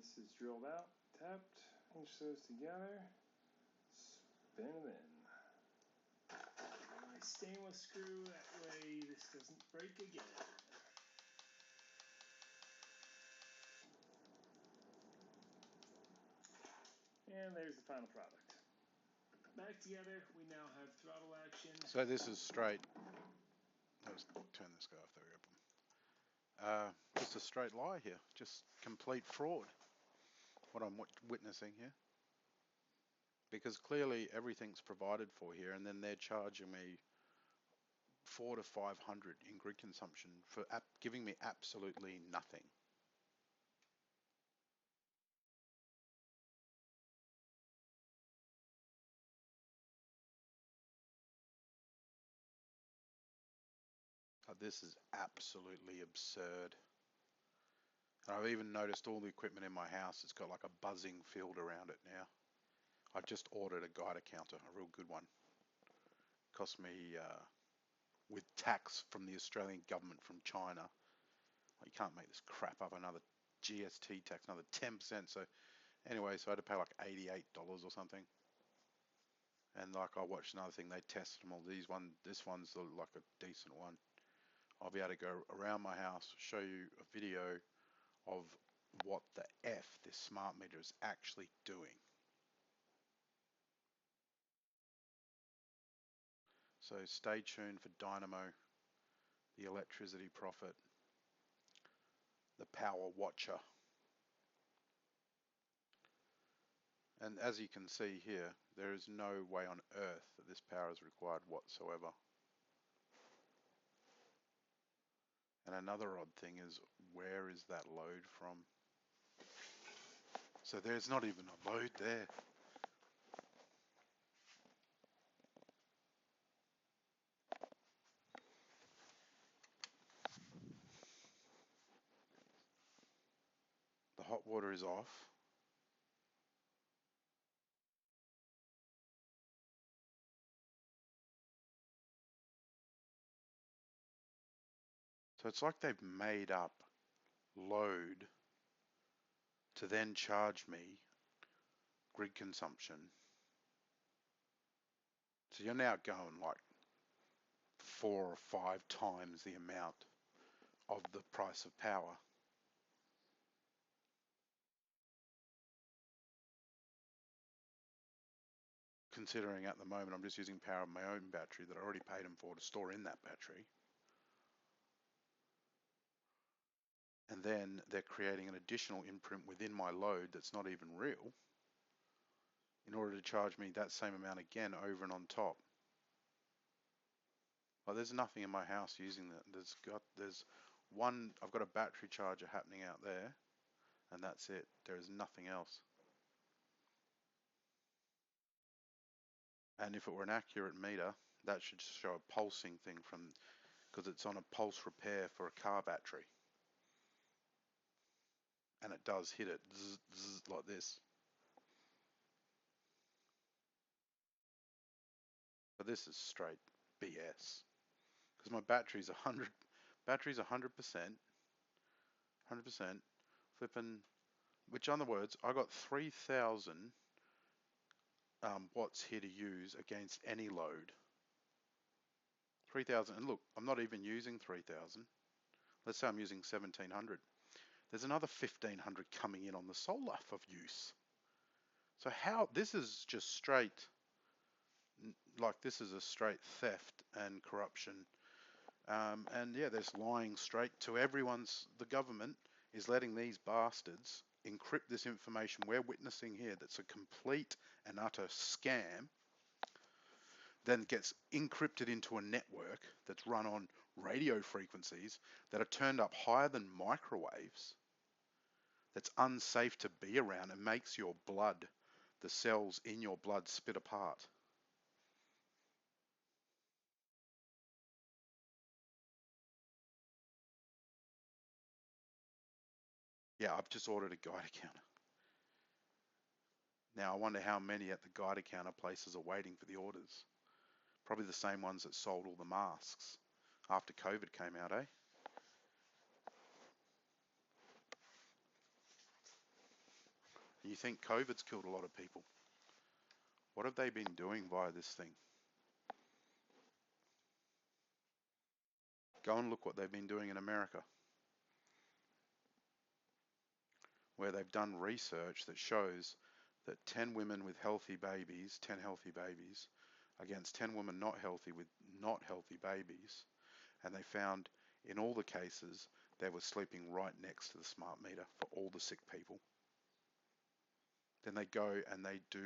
this is drilled out, tapped, inch those together, spin them in. My stainless screw, that way this doesn't break again. And there's the final product. Back together, we now have throttle action. So this is straight. Let's turn this guy off. There we go. Just a straight lie here. Just complete fraud. What I'm witnessing here. Because clearly everything's provided for here, and then they're charging me 400 to 500 in grid consumption for giving me absolutely nothing. This is absolutely absurd. And I've even noticed all the equipment in my house, it's got like a buzzing field around it now. I've just ordered a Geiger counter, a real good one. Cost me, with tax from the Australian government from China, well, you can't make this crap up, another GST tax, another 10%. So anyway, so I had to pay like $88 or something. And like I watched another thing, they tested them all. This one's like a decent one. I'll be able to go around my house, show you a video of what the F this smart meter is actually doing. So stay tuned for Dynamo, the electricity profit, the power watcher. And as you can see here, there is no way on earth that this power is required whatsoever. And another odd thing is, where is that load from? So there's not even a load there. The hot water is off. So it's like they've made up load to then charge me grid consumption. So you're now going like 4 or 5 times the amount of the price of power. Considering at the moment I'm just using power of my own battery that I already paid them for to store in that battery. And then they're creating an additional imprint within my load that's not even real in order to charge me that same amount again over and on top. Well, there's nothing in my house using that. There's one, I've got a battery charger happening out there, and that's it. There is nothing else. And if it were an accurate meter, that should show a pulsing thing because it's on a pulse repair for a car battery. And it does hit it zzz, zzz, like this. But this is straight BS. Because my battery's 100%, 100%, flipping, which in other words, I got 3,000 watts here to use against any load. 3,000, and look, I'm not even using 3,000. Let's say I'm using 1,700. There's another 1,500 coming in on the solar for use. So how, this is just straight, like this is a straight theft and corruption. And yeah, there's lying straight to everyone's, the government is letting these bastards encrypt this information we're witnessing here that's a complete and utter scam, then gets encrypted into a network that's run on radio frequencies that are turned up higher than microwaves, that's unsafe to be around and makes your blood, the cells in your blood, split apart. Yeah, I've just ordered a Geiger counter. Now I wonder how many at the Geiger counter places are waiting for the orders. Probably the same ones that sold all the masks after COVID came out, eh? you think COVID's killed a lot of people. What have they been doing via this thing? Go and look what they've been doing in America, where they've done research that shows that 10 women with healthy babies, 10 healthy babies, against 10 women not healthy with not healthy babies, and they found in all the cases they were sleeping right next to the smart meter for all the sick people. Then they go and they do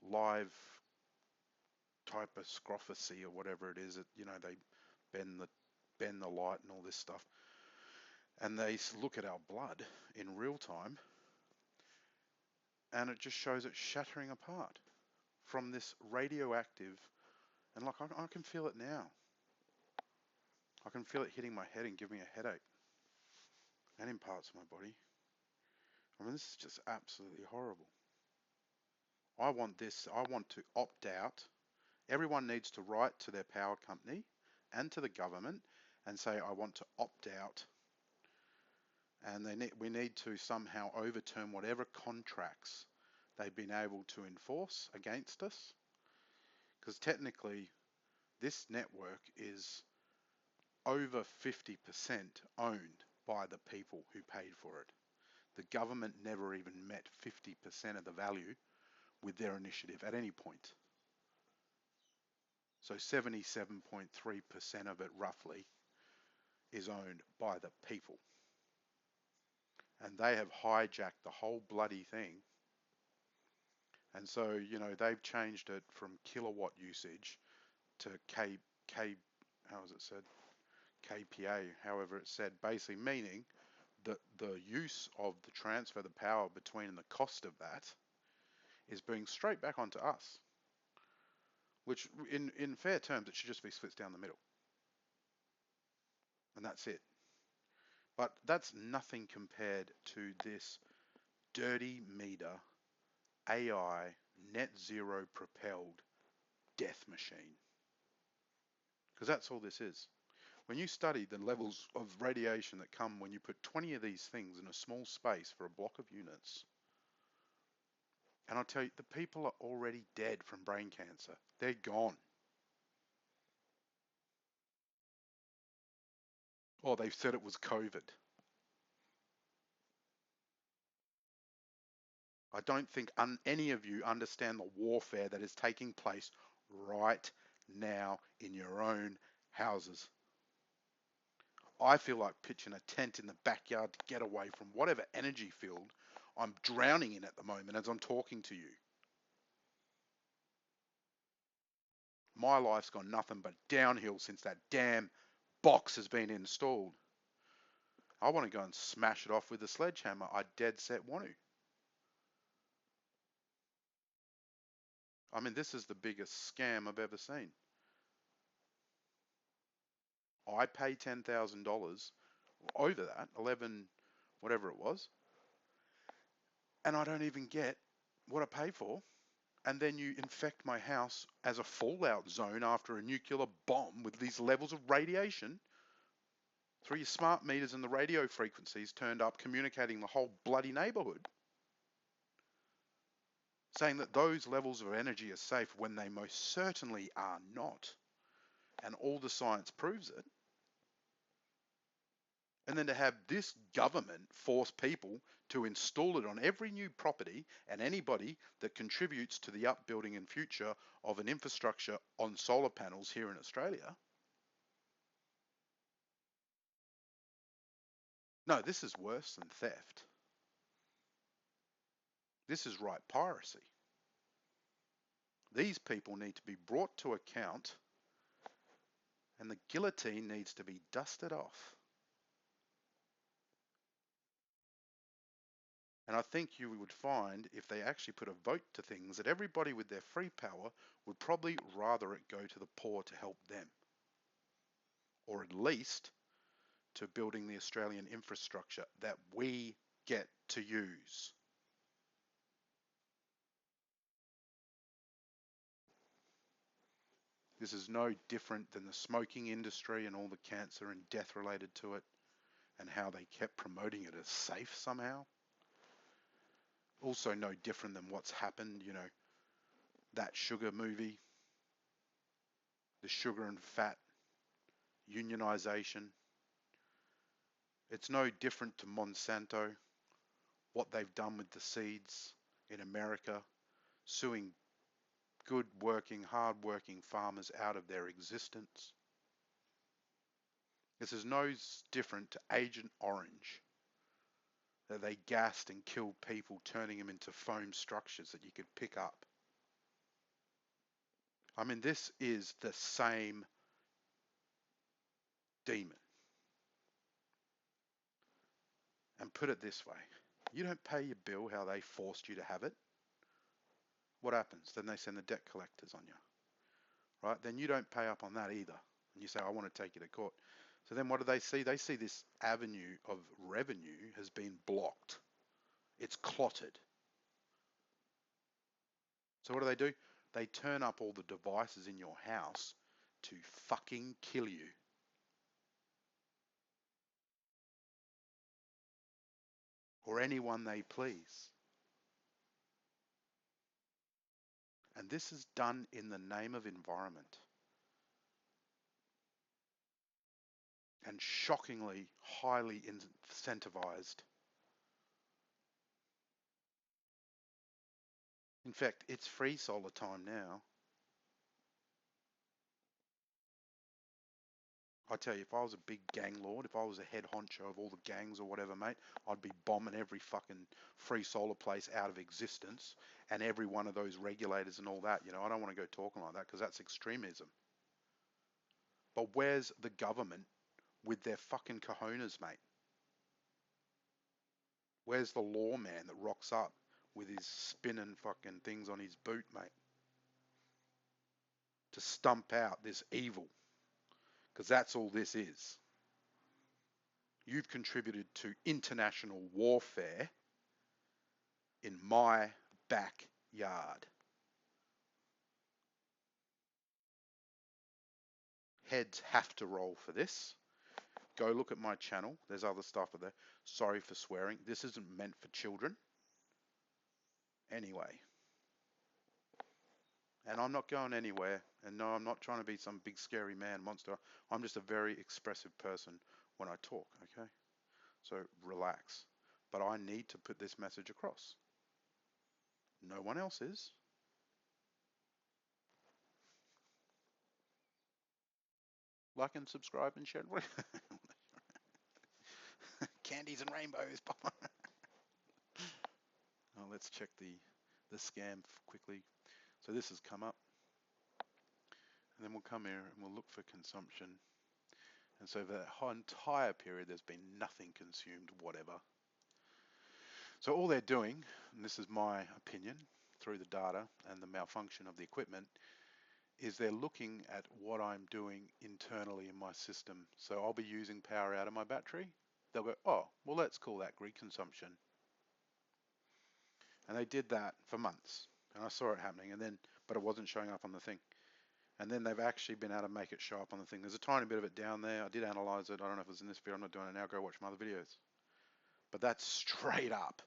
live typoscophy or whatever it is. You know, they bend the light and all this stuff, and they look at our blood in real time, and it just shows it shattering apart from this radioactive. And like I can feel it now. I can feel it hitting my head and give me a headache, and in parts of my body. I mean, this is just absolutely horrible. I want to opt out. Everyone needs to write to their power company and to the government and say, I want to opt out. And we need to somehow overturn whatever contracts they've been able to enforce against us. Because technically, this network is over 50% owned by the people who paid for it. The government never even met 50% of the value with their initiative at any point. So 77.3% of it roughly is owned by the people. And they have hijacked the whole bloody thing. And so, you know, they've changed it from kilowatt usage to how was it said? KPA, however it's said, basically meaning that the use of the transfer, the power between and the cost of that is being straight back onto us. Which in fair terms, it should just be split down the middle. And that's it. But that's nothing compared to this dirty meter, AI, net zero propelled death machine. Because that's all this is. When you study the levels of radiation that come when you put 20 of these things in a small space for a block of units, and I'll tell you, the people are already dead from brain cancer. They're gone. Or they've said it was COVID. I don't think any of you understand the warfare that is taking place right now in your own houses. I feel like pitching a tent in the backyard to get away from whatever energy field I'm drowning in at the moment as I'm talking to you. My life's gone nothing but downhill since that damn box has been installed. I want to go and smash it off with a sledgehammer. I dead set want to. I mean, this is the biggest scam I've ever seen. I pay $10,000 over that, 11, whatever it was, and I don't even get what I pay for. And then you infect my house as a fallout zone after a nuclear bomb with these levels of radiation through your smart meters and the radio frequencies turned up, communicating the whole bloody neighborhood, saying that those levels of energy are safe when they most certainly are not. And all the science proves it. And then to have this government force people to install it on every new property and anybody that contributes to the upbuilding and future of an infrastructure on solar panels here in Australia. No, this is worse than theft. This is right piracy. These people need to be brought to account, and the guillotine needs to be dusted off. And I think you would find, if they actually put a vote to things, that everybody with their free power would probably rather it go to the poor to help them. Or at least to building the Australian infrastructure that we get to use. This is no different than the smoking industry and all the cancer and death related to it, and how they kept promoting it as safe somehow. Also no different than what's happened, you know, that sugar movie, the sugar and fat unionization. It's no different to Monsanto, what they've done with the seeds in America, suing good working, hard working farmers out of their existence. This is no different to Agent Orange, that they gassed and killed people, turning them into foam structures that you could pick up. I mean, this is the same demon. And put it this way, you don't pay your bill how they forced you to have it. What happens? Then they send the debt collectors on you, right? Then you don't pay up on that either. And you say, I want to take you to court. So then what do they see? They see this avenue of revenue has been blocked. It's clotted. So what do? They turn up all the devices in your house to fucking kill you. Or anyone they please. And this is done in the name of environment. And shockingly highly incentivized. In fact, it's free solar time now. I tell you, if I was a big gang lord, if I was a head honcho of all the gangs or whatever, mate, I'd be bombing every fucking free solar place out of existence and every one of those regulators and all that. You know, I don't want to go talking like that because that's extremism. But where's the government with their fucking cojones, mate? Where's the lawman that rocks up with his spinning fucking things on his boot, mate? To stump out this evil. Because that's all this is. You've contributed to international warfare in my backyard. Heads have to roll for this. Go look at my channel. There's other stuff there. Sorry for swearing. This isn't meant for children. Anyway. And I'm not going anywhere. And no, I'm not trying to be some big scary man monster. I'm just a very expressive person when I talk, okay? So relax. But I need to put this message across. No one else is. Like and subscribe and share. Candies and rainbows. Oh, let's check the scam quickly. So this has come up. And then we'll come here and we'll look for consumption. And so the entire period, there's been nothing consumed, whatever. So all they're doing, and this is my opinion through the data and the malfunction of the equipment, is they're looking at what I'm doing internally in my system. So I'll be using power out of my battery. They'll go, oh, well, let's call that grid consumption. And they did that for months. And I saw it happening, but it wasn't showing up on the thing. And then they've actually been able to make it show up on the thing. There's a tiny bit of it down there. I did analyze it. I don't know if it was in this video. I'm not doing it now. Go watch my other videos. But that's straight up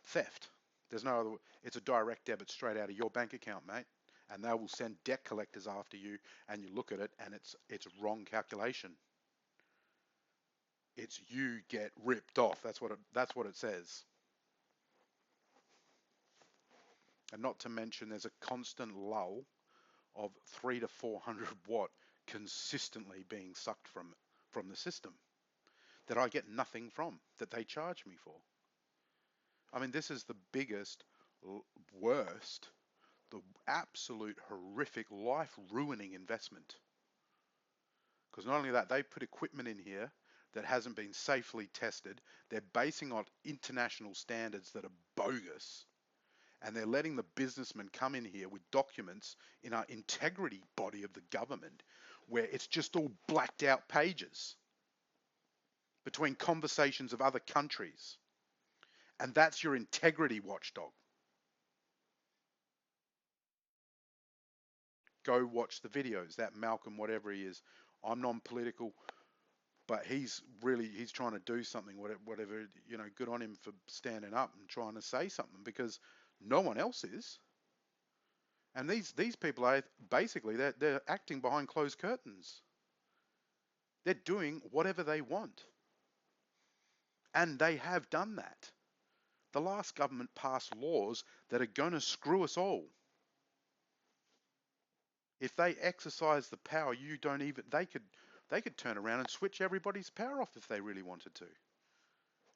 theft. There's no other. It's a direct debit straight out of your bank account, mate. And they will send debt collectors after you. And you look at it, and it's wrong calculation. It's you get ripped off. That's what it says. And not to mention, there's a constant lull of 300 to 400 watt consistently being sucked from the system that I get nothing from, that they charge me for. I mean, this is the biggest, worst, the absolute horrific, life-ruining investment. Because not only that, they put equipment in here that hasn't been safely tested. They're basing on international standards that are bogus. And they're letting the businessmen come in here with documents in our integrity body of the government where it's just all blacked out pages between conversations of other countries. And that's your integrity watchdog. Go watch the videos, that Malcolm, whatever he is. I'm non-political. but he's trying to do something, whatever, good on him for standing up and trying to say something, because no one else is. And these people are basically, they're acting behind closed curtains. They're doing whatever they want. And they have done that. The last government passed laws that are going to screw us all. If they exercise the power, they could turn around and switch everybody's power off if they really wanted to,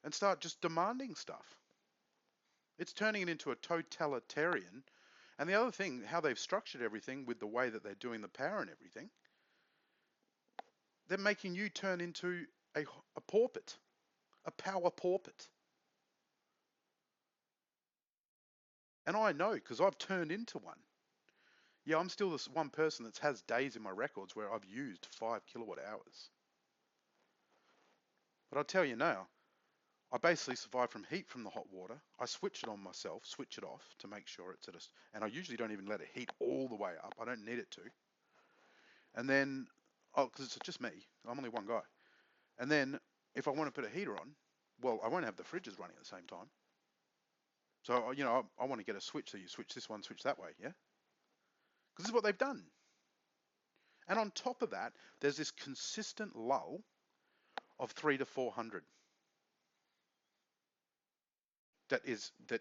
and start just demanding stuff. It's turning it into a totalitarian. And the other thing, how they've structured everything with the way that they're doing the power and everything, they're making you turn into a porpet, a power porpet. And I know, because I've turned into one. Yeah, I'm still this one person that has days in my records where I've used 5 kilowatt hours. But I'll tell you now, I basically survive from heat from the hot water. I switch it on myself, switch it off to make sure it's at and I usually don't even let it heat all the way up. I don't need it to. And then, because it's just me, I'm only one guy. And then if I want to put a heater on, well, I won't have the fridges running at the same time. So, I want to get a switch, so you switch this one, switch that way, yeah? Because this is what they've done. And on top of that, there's this consistent lull of 300 to 400. That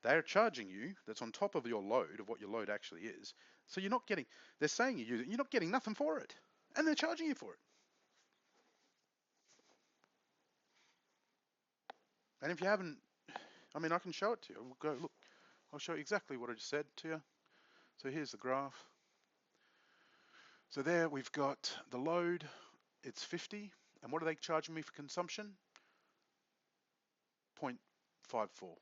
they're charging you, that's on top of your load, of what your load actually is. So you're not getting, they're saying you're not getting nothing for it. And they're charging you for it. And if you haven't, I can show it to you. We'll go, look, I'll show you exactly what I just said to you. So here's the graph. So there we've got the load, it's 50. And what are they charging me for consumption? 0.54.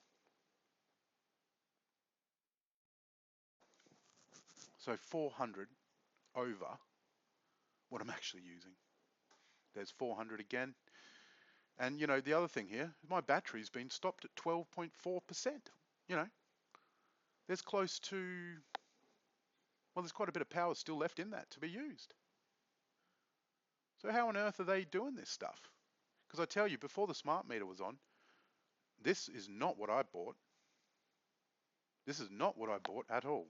So 400 over what I'm actually using. There's 400 again. And the other thing here, my battery's been stopped at 12.4%. There's close to, well, there's quite a bit of power still left in that to be used. So how on earth are they doing this stuff? Because I tell you, before the smart meter was on, this is not what I bought. This is not what I bought at all.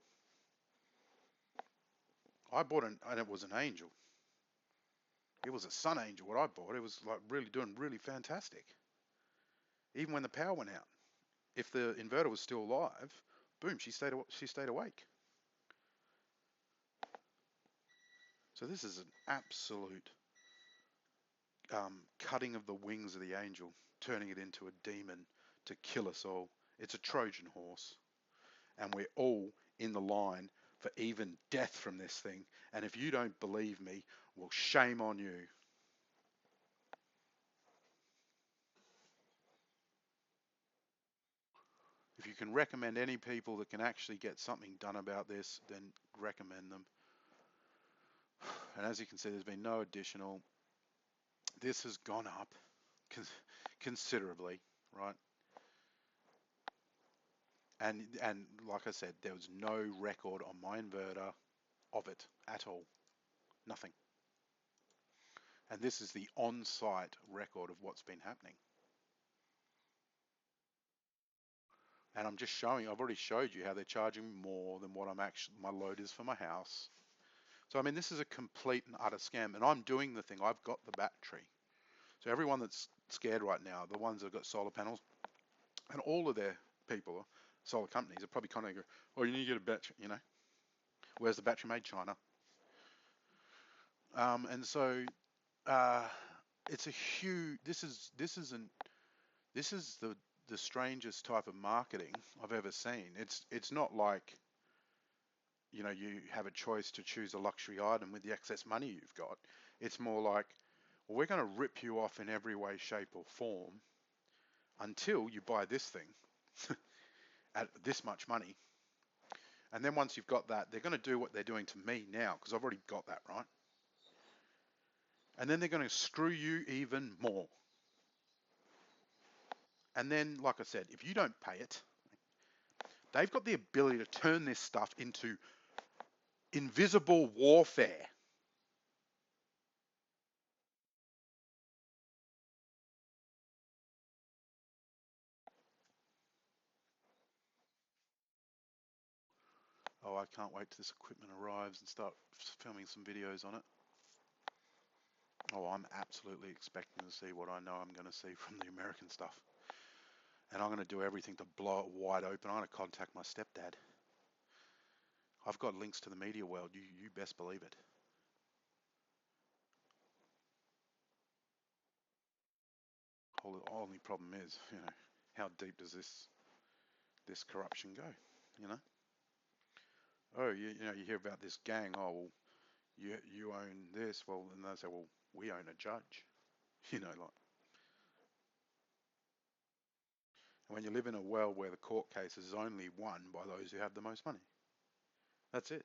I bought and it was an Angel. It was a Sun Angel, what I bought. It was like doing really fantastic. Even when the power went out. If the inverter was still alive, boom, she stayed awake. So this is an absolute cutting of the wings of the Angel, turning it into a demon to kill us all. It's a Trojan horse. And we're all in the line for even death from this thing. And if you don't believe me, well, shame on you. If you can recommend any people that can actually get something done about this, then recommend them. And as you can see, there's been no additional. This has gone up considerably, right? And like I said, there was no record on my inverter of it at all. Nothing. And this is the on-site record of what's been happening. And I'm just showing, I've already showed you how they're charging more than what my load is for my house. So, this is a complete and utter scam. And I'm doing the thing, I've got the battery. So everyone that's scared right now, the ones that have got solar panels, and all of their people, solar companies, are probably kind of go, oh, you need to get a battery, Where's the battery made? China. And so it's a huge, this is the strangest type of marketing I've ever seen. It's not like, you have a choice to choose a luxury item with the excess money you've got. It's more like, well, we're going to rip you off in every way, shape or form until you buy this thing at this much money. And then once you've got that, they're going to do what they're doing to me now, because I've already got that, right? And then they're going to screw you even more. And then, like I said, if you don't pay it, they've got the ability to turn this stuff into invisible warfare. Oh, I can't wait till this equipment arrives and start filming some videos on it. Oh, I'm absolutely expecting to see what I know I'm going to see from the American stuff. And I'm going to do everything to blow it wide open. I'm going to contact my stepdad. I've got links to the media world, you best believe it. Only problem is, how deep does this corruption go, Oh, you hear about this gang, oh, well, you own this, well, and they say, well, we own a judge, like. And when you live in a world where the court case is only won by those who have the most money, that's it.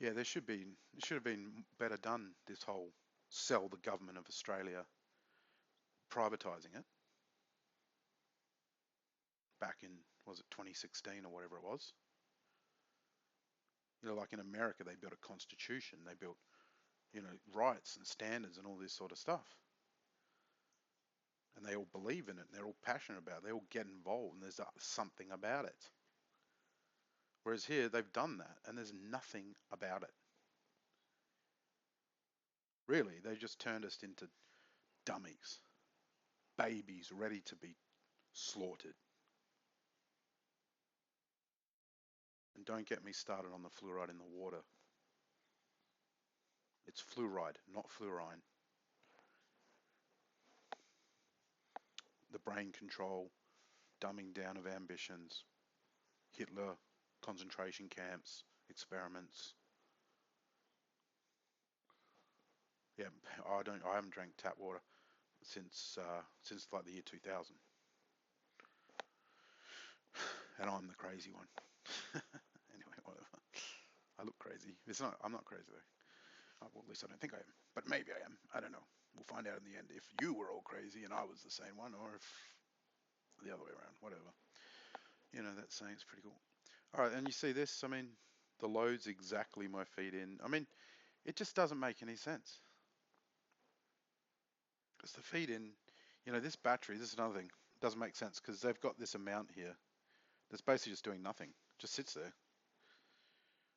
Yeah, it should have been better done, this whole sell the government of Australia, privatising it back in, was it 2016 or whatever it was? Like in America, they built a constitution, they built, rights and standards and all this sort of stuff. And they all believe in it, and they're all passionate about it, they all get involved, and there's something about it. Whereas here, they've done that, and there's nothing about it. Really, they just turned us into dummies, babies ready to be slaughtered. And don't get me started on the fluoride in the water. It's fluoride, not fluorine. The brain control, dumbing down of ambitions, Hitler, concentration camps, experiments. Yeah, I haven't drank tap water since like the year 2000. And I'm the crazy one. Anyway, whatever. I look crazy. I'm not crazy though. Well, at least I don't think I am. But maybe I am. I don't know. We'll find out in the end if you were all crazy and I was the same one, or if the other way around. Whatever. That saying's pretty cool. All right, and you see this? I mean, the load's exactly my feed in. I mean, it just doesn't make any sense. Because the feed in, this battery, this is another thing, doesn't make sense because they've got this amount here that's basically just doing nothing, just sits there.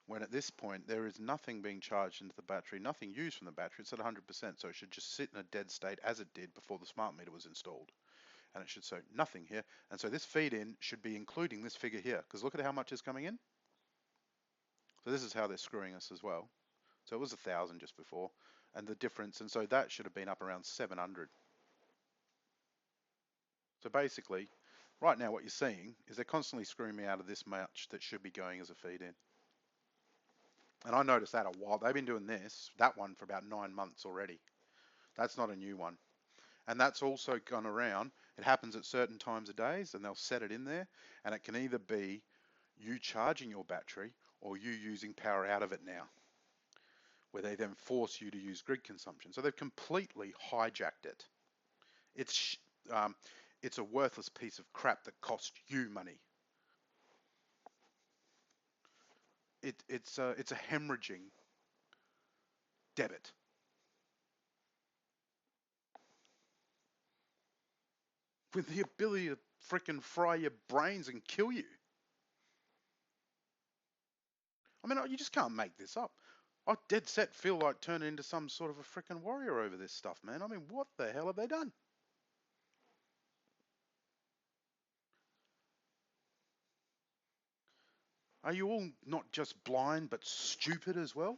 When at this point, there is nothing being charged into the battery, nothing used from the battery, it's at 100%, so it should just sit in a dead state as it did before the smart meter was installed. And it should show nothing here. And so this feed in should be including this figure here, because look at how much is coming in. So this is how they're screwing us as well. So it was 1,000 just before, and the difference, and so that should have been up around 700. So basically, right now what you're seeing is they're constantly screwing me out of this much that should be going as a feed in. And I noticed that a while. They've been doing that one for about 9 months already. That's not a new one. And that's also gone around. It happens at certain times of days, and they'll set it in there, and it can either be you charging your battery or you using power out of it now, where they then force you to use grid consumption. So they've completely hijacked it. It's a worthless piece of crap that costs you money. It's a hemorrhaging debit. With the ability to frickin' fry your brains and kill you. I mean, you just can't make this up. I dead set feel like turning into some sort of a frickin' warrior over this stuff, man. I mean, what the hell have they done? Are you all not just blind, but stupid as well?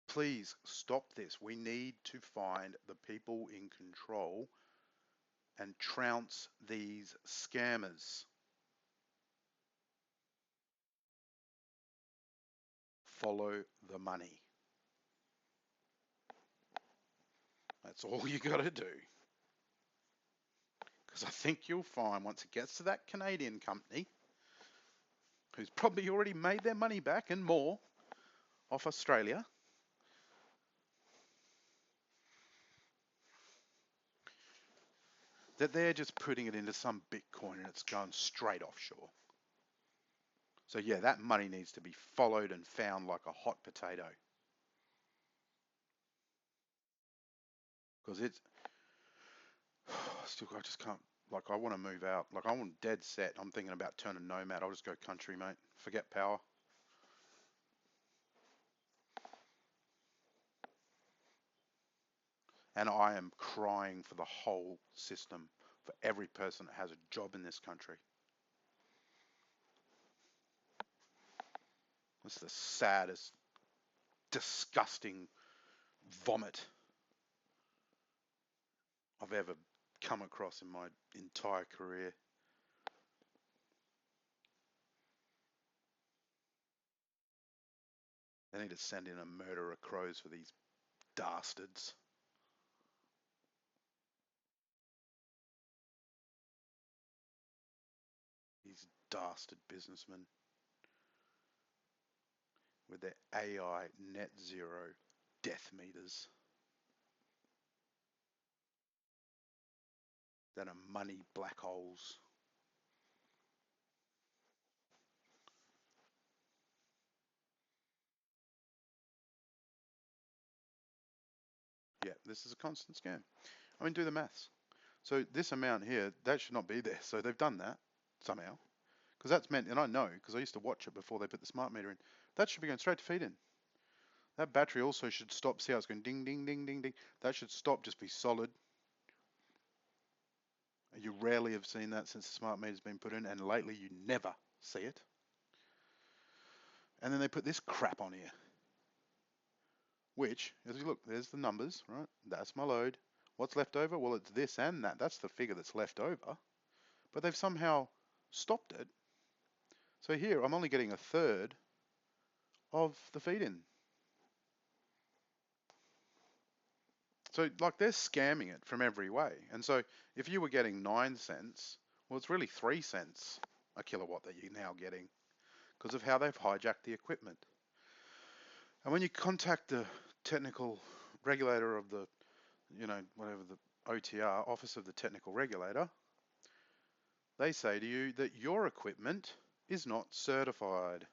Please stop this. We need to find the people in control and trounce these scammers. Follow the money. That's all you got to do. Because I think you'll find once it gets to that Canadian company, who's probably already made their money back and more off Australia, that they're just putting it into some Bitcoin and it's going straight offshore. So yeah, that money needs to be followed and found like a hot potato. Because it's, still, I just can't, like, I want to move out. Like, I want dead set. I'm thinking about turning nomad. I'll just go country, mate. Forget power. And I am crying for the whole system, for every person that has a job in this country. It's the saddest, disgusting vomit I've ever come across in my entire career. They need to send in a murder of crows for these dastards. These dastard businessmen with their AI net zero death meters that are money black holes. Yeah, this is a constant scam. I mean, do the maths. So this amount here, that should not be there. So they've done that somehow. Because that's meant, and I know, because I used to watch it before they put the smart meter in, that should be going straight to feed in. That battery also should stop. See how it's going ding, ding, ding, ding, ding. That should stop, just be solid. You rarely have seen that since the smart meter's been put in, and lately you never see it. And then they put this crap on here. Which, as you look, there's the numbers, right? That's my load. What's left over? Well, it's this and that. That's the figure that's left over. But they've somehow stopped it. So here, I'm only getting a third of the feed-in. So, like, they're scamming it from every way. And so, if you were getting 9 cents, well, it's really 3 cents a kilowatt that you're now getting because of how they've hijacked the equipment. And when you contact the technical regulator of the, whatever the OTR, Office of the Technical Regulator, they say to you that your equipment is not certified.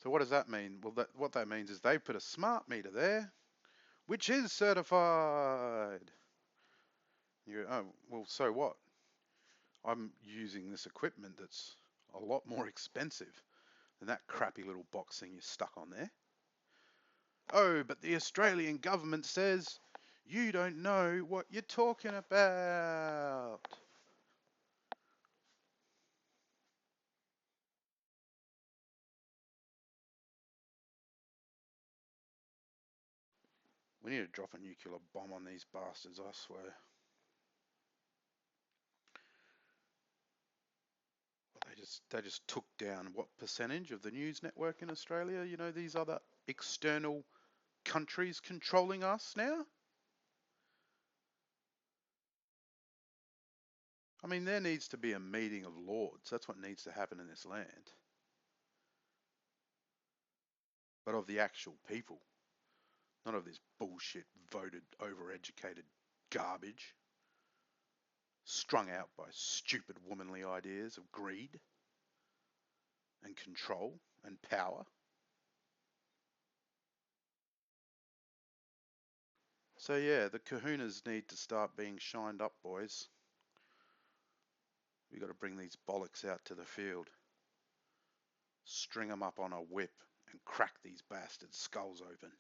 So what does that mean? Well, what that means is they put a smart meter there, which is certified. You go, oh, well, so what? I'm using this equipment that's a lot more expensive than that crappy little box thing you stuck on there. Oh, but the Australian government says you don't know what you're talking about. We need to drop a nuclear bomb on these bastards, I swear. They just took down what percentage of the news network in Australia? You know, these other external countries controlling us now? I mean, there needs to be a meeting of lords. That's what needs to happen in this land. But of the actual people. Not of this bullshit voted, overeducated garbage. Strung out by stupid womanly ideas of greed and control and power. So yeah, the kahunas need to start being shined up, boys. We got to bring these bollocks out to the field. String them up on a whip and crack these bastards' skulls open.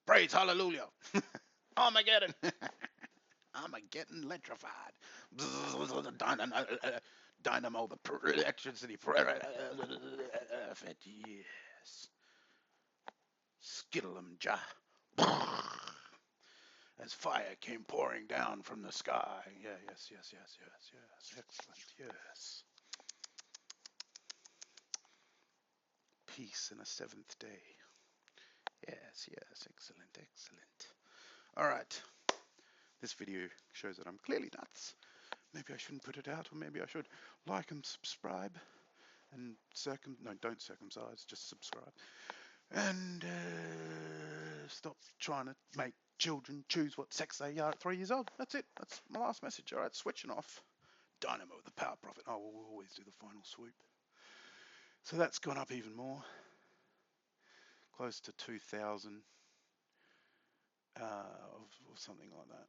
Praise hallelujah! Armageddon! Armageddon electrified. Dynamo, the electricity. Yes. Skittle 'em, ja. As fire came pouring down from the sky. Yeah, yes. Excellent, yes. Peace in a seventh day. Yes, excellent. All right. This video shows that I'm clearly nuts. Maybe I shouldn't put it out, or maybe I should like and subscribe and don't circumcise, just subscribe. And stop trying to make children choose what sex they are at 3 years old. That's it. That's my last message. All right, switching off. Dynamo with the power profit. Oh, we'll always do the final swoop. So that's gone up even more, close to 2,000 or something like that.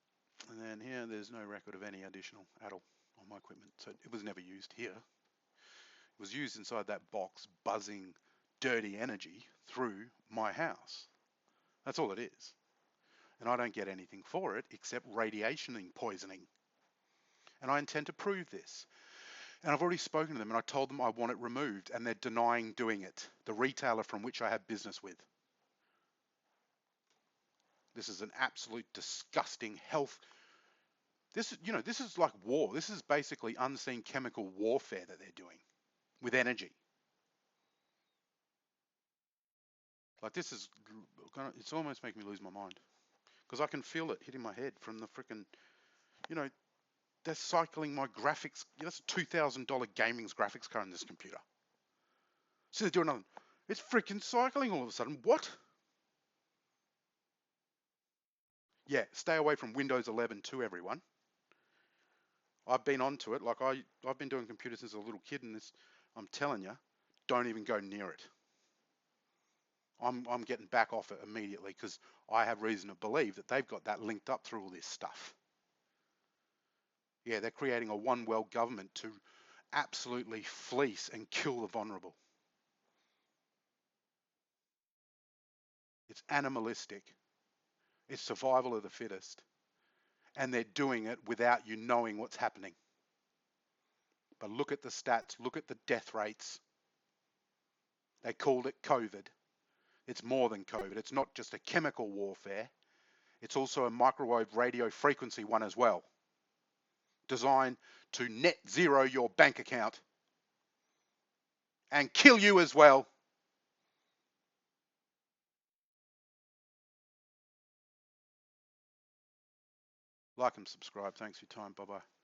And then here, there's no record of any additional ADDL on my equipment. So it was never used here. It was used inside that box, buzzing dirty energy through my house. That's all it is. And I don't get anything for it except radiation poisoning. And I intend to prove this. And I've already spoken to them and I told them I want it removed and they're denying doing it. The retailer from which I have business with. This is an absolute disgusting health. This is like war. This is basically unseen chemical warfare that they're doing with energy. Like this is, it's almost making me lose my mind because I can feel it hitting my head from the frickin', they're cycling my graphics. That's a $2,000 gaming's graphics card in this computer. So they're doing nothing. It's freaking cycling all of a sudden. What? Yeah, stay away from Windows 11 too, everyone. I've been onto it. Like I've been doing computers since a little kid, and this, I'm telling you, don't even go near it. I'm getting back off it immediately because I have reason to believe that they've got that linked up through all this stuff. Yeah, they're creating a one world government to absolutely fleece and kill the vulnerable. It's animalistic. It's survival of the fittest. And they're doing it without you knowing what's happening. But look at the stats, look at the death rates. They called it COVID. It's more than COVID. It's not just a chemical warfare. It's also a microwave radio frequency one as well. Designed to net zero your bank account and kill you as well. Like and subscribe. Thanks for your time. Bye-bye.